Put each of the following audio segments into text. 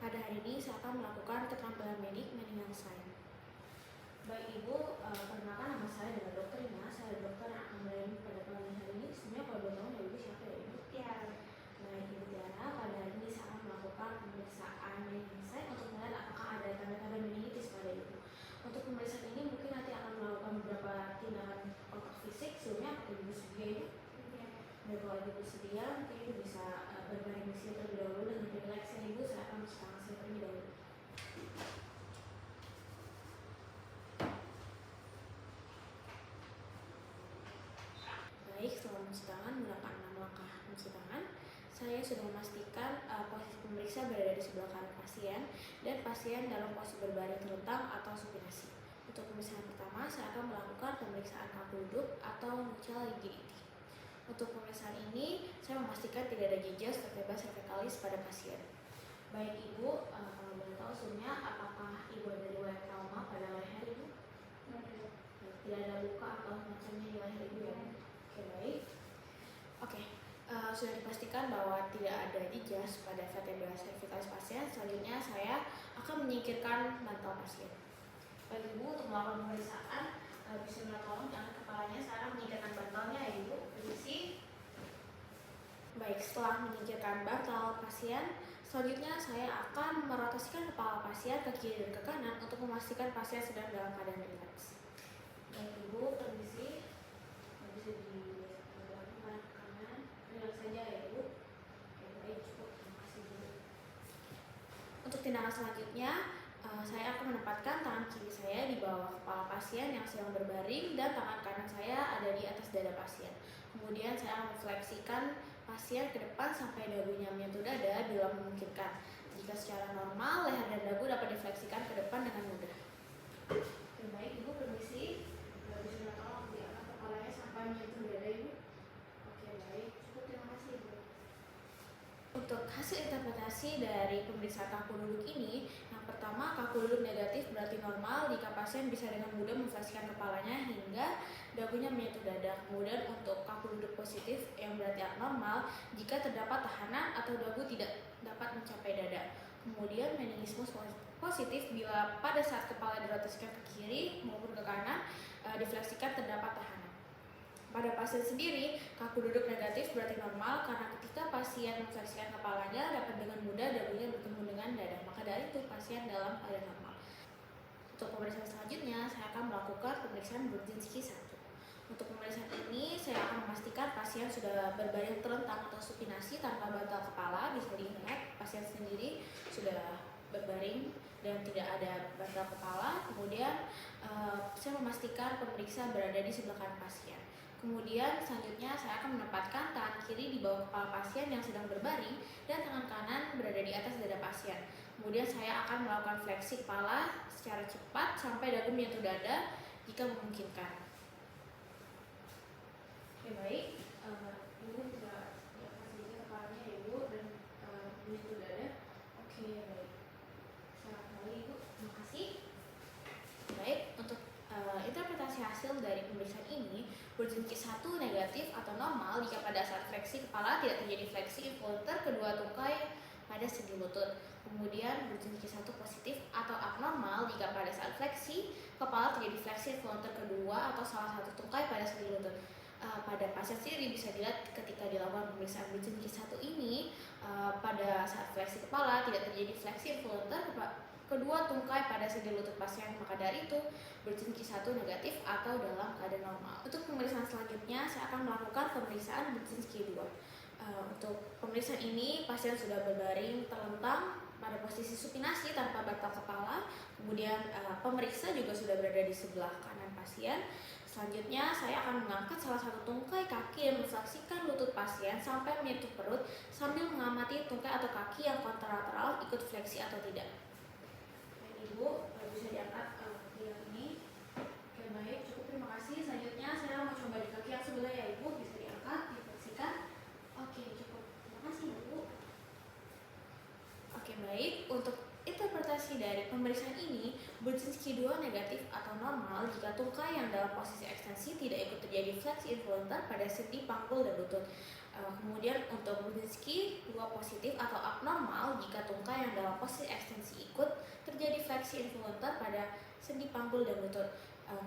Pada hari ini saya akan melakukan keterampilan medik medical science. Baik Ibu, perkenalkan nama saya adalah Dokter Ina. Saya adalah dokter yang akan melayani pada pagi hari ini. Sebenarnya kalau boleh tahu Ibu siapa ya Ibu? Tiara. Baik Ibu Tiara, pada hari ini saya akan melakukan pemeriksaan medical science untuk melihat apakah ada tanda-tanda meningitis pada Ibu. Untuk pemeriksaan ini mungkin nanti akan melakukan beberapa tindakan otot fisik. Sebelumnya apakah Ibu sedia Ibu? Dan kalau Ibu bersedia, mungkin Ibu bisa berbaring di sini terlebih dahulu dengan relaxan Ibu. Saya akan mencuci tangan saya terlebih dahulu. Baik, setelah mencuci tangan, menggunakan 6 langkah mencuci tangan, saya sudah memastikan posisi pemeriksa berada di sebelah kanan pasien dan pasien dalam posisi berbaring terlentang atau supinasi. Untuk pemeriksaan pertama, saya akan melakukan pemeriksaan kaki duduk atau nuchal rigidity. Untuk pemeriksaan ini, saya memastikan tidak ada jejak vertebra cervicalis pada pasien. Baik Ibu, kalau boleh tahu sebelumnya apakah Ibu ada riwayat trauma pada leher Ibu? Tidak ada luka atau macamnya di leher Ibu ya? Oke, baik. Oke, sudah dipastikan bahwa tidak ada jejak pada vertebra cervicalis pasien. Selanjutnya saya akan menyingkirkan bantal pasien. Baik Ibu, untuk melakukan pemeriksaan bisa minta tolong jangan kepalanya, saya akan menyingkirkan bantalnya ya Ibu. Permisi. Baik, setelah menyingkirkan bantal pasien, selanjutnya saya akan merotasikan kepala pasien ke kiri dan ke kanan untuk memastikan pasien sedang dalam keadaan rileks. Baik Ibu, permisi. Bisa dilakukan ke kanan, rileks saja ya Ibu. Oke, baik, cukup. Terima kasih Bu. Untuk tindakan selanjutnya, saya akan menempatkan tangan kiri saya di bawah kepala pasien yang sedang berbaring dan tangan kanan saya ada di atas dada pasien. Kemudian saya akan mengfleksikan pasien ke depan sampai dagunya menyentuh dada bila memungkinkan. Jika secara normal, leher dan dagu dapat difleksikan ke depan dengan mudah. Oke, baik Ibu, permisi. Bisa tolong diangkat kepalanya sampai menyentuh dada Ibu. Oke, baik. Cukup, terima kasih Ibu. Untuk hasil interpretasi dari pemeriksaan kaku duduk ini, yang pertama, kaku duduk negatif berarti normal jika pasien bisa dengan mudah memfleksikan kepalanya hingga dagunya menyentuh dada. Kemudian untuk kaku duduk positif yang berarti abnormal jika terdapat tahanan atau dagu tidak dapat mencapai dada. Kemudian meningismus positif bila pada saat kepala dirotasikan ke kiri maupun ke kanan difleksikan terdapat tahanan. Pada pasien sendiri, kaku duduk negatif berarti normal karena ketika pasien memfleksikan kepalanya dapat dengan mudah dagunya bertemu dengan dada. Maka dari itu pasien dalam keadaan normal. Untuk pemeriksaan selanjutnya, saya akan melakukan pemeriksaan Brudzinski 1. Untuk pemeriksaan ini, saya akan memastikan pasien sudah berbaring terlentang atau supinasi tanpa bantal kepala. Bisa dilihat pasien sendiri sudah berbaring dan tidak ada bantal kepala. Kemudian saya memastikan pemeriksa berada di sebelah kanan pasien. Kemudian selanjutnya saya akan menempatkan tangan kiri di bawah kepala pasien yang sedang berbaring dan tangan kanan berada di atas dada pasien. Kemudian saya akan melakukan fleksi kepala secara cepat sampai dagu menyentuh dada jika memungkinkan. Oke, baik. Ibu sudah kasih kepalanya ya Ibu dan menyentuh dada. Oke, baik. Selamat kembali Ibu. Terima kasih. Baik, untuk interpretasi hasil dari pemeriksaan ini, Brudzinski 1 negatif atau normal jika pada saat fleksi kepala tidak terjadi fleksi involuntar kedua tungkai pada sendi lutut. Kemudian Brudzinski 1 positif atau abnormal jika pada saat fleksi kepala terjadi fleksi involuntar kedua atau salah satu tungkai pada sendi lutut. Pada pasien sendiri bisa dilihat ketika dilakukan pemeriksaan Brudzinski 1 ini pada saat fleksi kepala tidak terjadi fleksi involuntar kedua tungkai pada sendi lutut pasien. Maka dari itu Brudzinski 1 negatif atau dalam keadaan normal. Untuk pemeriksaan selanjutnya saya akan melakukan pemeriksaan Brudzinski 2. Untuk pemeriksaan ini pasien sudah berbaring terlentang pada posisi supinasi tanpa bantal kepala. Kemudian pemeriksa juga sudah berada di sebelah kanan pasien. Selanjutnya saya akan mengangkat salah satu tungkai kaki dan memfleksikan lutut pasien sampai menyentuh perut sambil mengamati tungkai atau kaki yang kontralateral ikut fleksi atau tidak. Baik Ibu, bisa diangkat kaki yang ini. Oke, baik, cukup, terima kasih. Selanjutnya saya mau coba di kaki yang sebelah ya Ibu, bisa diangkat, difleksikan. Oke, cukup, terima kasih Ibu. Oke, baik, untuk interpretasi dari pemeriksaan ini, Brudzinski 2 negatif atau normal jika tungkai yang dalam posisi ekstensi tidak ikut terjadi fleksi involuntar pada sendi panggul dan lutut. Kemudian untuk Brudzinski 2 positif atau abnormal jika tungkai yang dalam posisi ekstensi ikut terjadi fleksi involuntar pada sendi panggul dan lutut.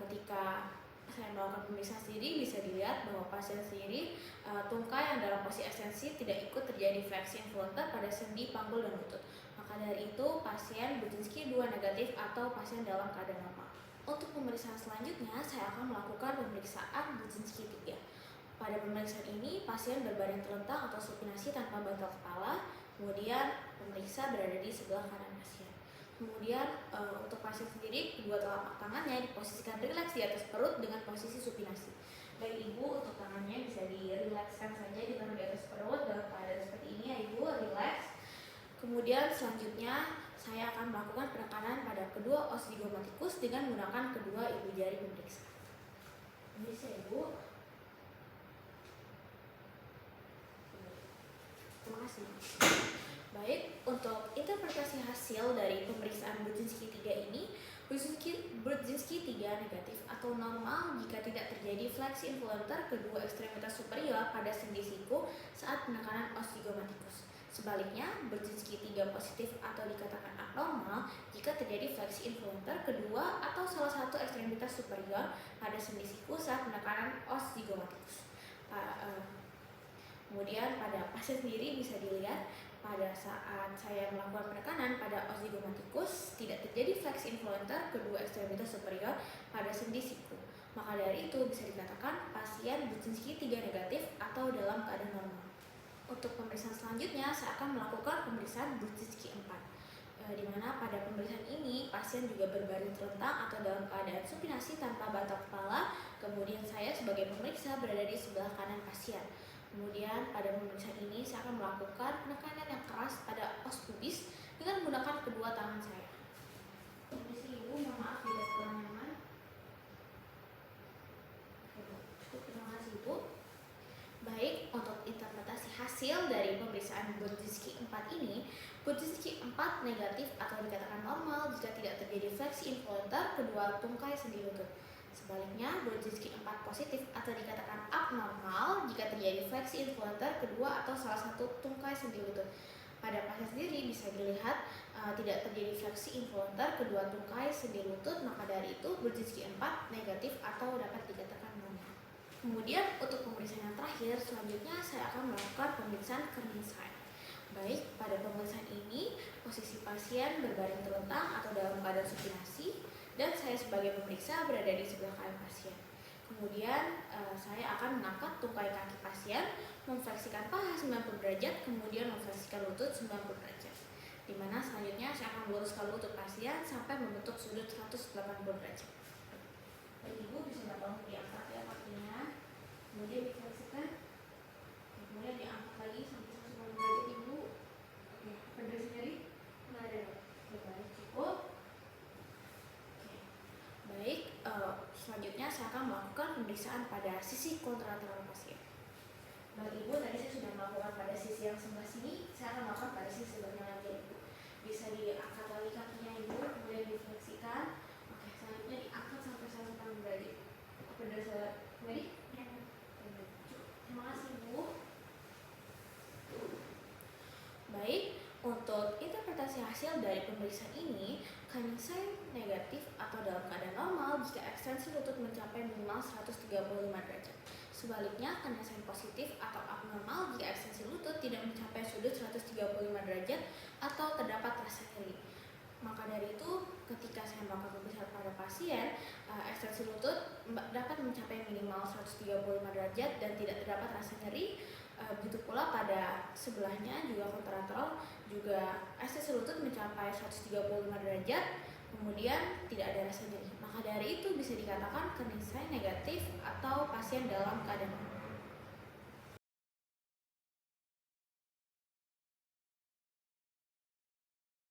Ketika saya melakukan pemeriksaan sendiri bisa dilihat bahwa pasien sendiri tungkai yang dalam posisi ekstensi tidak ikut terjadi fleksi involuntar pada sendi panggul dan lutut. Maka dari itu pasien Brudzinski 2 negatif atau pasien dalam keadaan normal. Untuk pemeriksaan selanjutnya saya akan melakukan pemeriksaan Brudzinski 3. Pada pemeriksaan ini pasien berbaring terlentang atau supinasi tanpa bantal kepala, kemudian pemeriksa berada di sebelah kanan pasien. Kemudian untuk pasien sendiri kedua telapak tangannya diposisikan rileks di atas perut dengan posisi supinasi. Baik ibu, untuk tangannya bisa dirilekskan saja, ditaruh di atas perut dalam keadaan seperti ini ya ibu, rileks. Kemudian selanjutnya saya akan melakukan penekanan pada kedua os zigomatikus dengan menggunakan kedua ibu jari pemeriksa. Bisa ibu. Terima kasih. Baik, untuk interpretasi hasil dari pemeriksaan Brudzinski 3 ini, Brudzinski 3 negatif atau normal jika tidak terjadi fleksi involuntar kedua ekstremitas superior pada sendi siku saat penekanan os zigomatikus. Sebaliknya, Brudzinski 3 positif atau dikatakan abnormal jika terjadi fleksi involuntar kedua atau salah satu ekstremitas superior pada sendi siku saat penekanan os zigomatikus. Kemudian pada pasien sendiri bisa dilihat pada saat saya melakukan penekanan pada os zigomatikus tidak terjadi fleksi involuntar kedua ekstremitas superior pada sendi siku. Maka dari itu bisa dikatakan pasien Brudzinski 3 negatif atau dalam keadaan normal. Untuk pemeriksaan selanjutnya saya akan melakukan pemeriksaan Brudzinski 4. Di mana pada pemeriksaan ini pasien juga berbaring terlentang atau dalam keadaan supinasi tanpa bantal kepala. Kemudian saya sebagai pemeriksa berada di sebelah kanan pasien. Kemudian pada pemeriksaan ini saya akan melakukan penekanan yang keras pada os pubis dengan menggunakan kedua tangan saya. Permisi ibu, mohon maaf bila kurang nyaman. Terima kasih ibu. Baik, untuk interpretasi hasil dari pemeriksaan Brudzinski 4 ini, Brudzinski 4 negatif atau dikatakan normal jika tidak terjadi fleksi involuntar kedua tungkai sendi lutut. Sebaliknya, Brudzinski 4 positif atau dikatakan abnormal jika terjadi fleksi involuntar kedua atau salah satu tungkai sendi lutut. Pada pasien sendiri bisa dilihat tidak terjadi fleksi involuntar kedua tungkai sendi lutut, maka dari itu Brudzinski 4 negatif atau dapat dikatakan normal. Kemudian untuk pemeriksaan yang terakhir, selanjutnya saya akan melakukan pemeriksaan Kerninsheim. Baik, pada pemeriksaan ini posisi pasien berbaring terlentang atau dalam keadaan supinasi dan saya sebagai pemeriksa berada di sebelah kanan pasien. Kemudian saya akan mengangkat tungkai kaki pasien, memfleksikan paha 90 derajat, kemudian memfleksikan lutut 90 derajat. Di mana selanjutnya saya akan meluruskan lutut pasien sampai membentuk sudut 180 derajat. Baik ibu, bisa tolong diangkat ya kakinya, kemudian difleksikan, kemudian diangkat lagi sampai 180 derajat ibu. Oke, berdiri sendiri, nggak ada. Baik, cukup. Baik, selanjutnya saya akan melakukan pemeriksaan pada sisi kontralateral pasien. Baik ibu, tadi saya sudah melakukan pada sisi yang sebelah sini, saya akan melakukan pada sisi sebelahnya lagi ibu. Bisa diangkat lagi kakinya ibu, kemudian difleksikan. Oke, selanjutnya diangkat sampai 180 derajat. Berdiri sendiri. Terima kasih ibu. Baik, untuk interpretasi hasil dari pemeriksaan ini, Kerninsheim negatif atau dalam keadaan normal jika ekstensi lutut mencapai minimal 135 derajat. Sebaliknya, Kerninsheim positif atau abnormal jika ekstensi lutut tidak mencapai sudut 135 derajat atau terdapat rasa nyeri. Maka dari itu, ketika saya melakukan pemeriksaan pada pasien, ekstensi lutut dapat mencapai minimal 135 derajat dan tidak terdapat rasa nyeri. Begitu pula pada sebelahnya juga kontralateral juga ekstensi lutut mencapai 135 derajat, kemudian tidak ada rasa nyeri. Maka dari itu bisa dikatakan Kerninsheim negatif atau pasien dalam keadaan normal.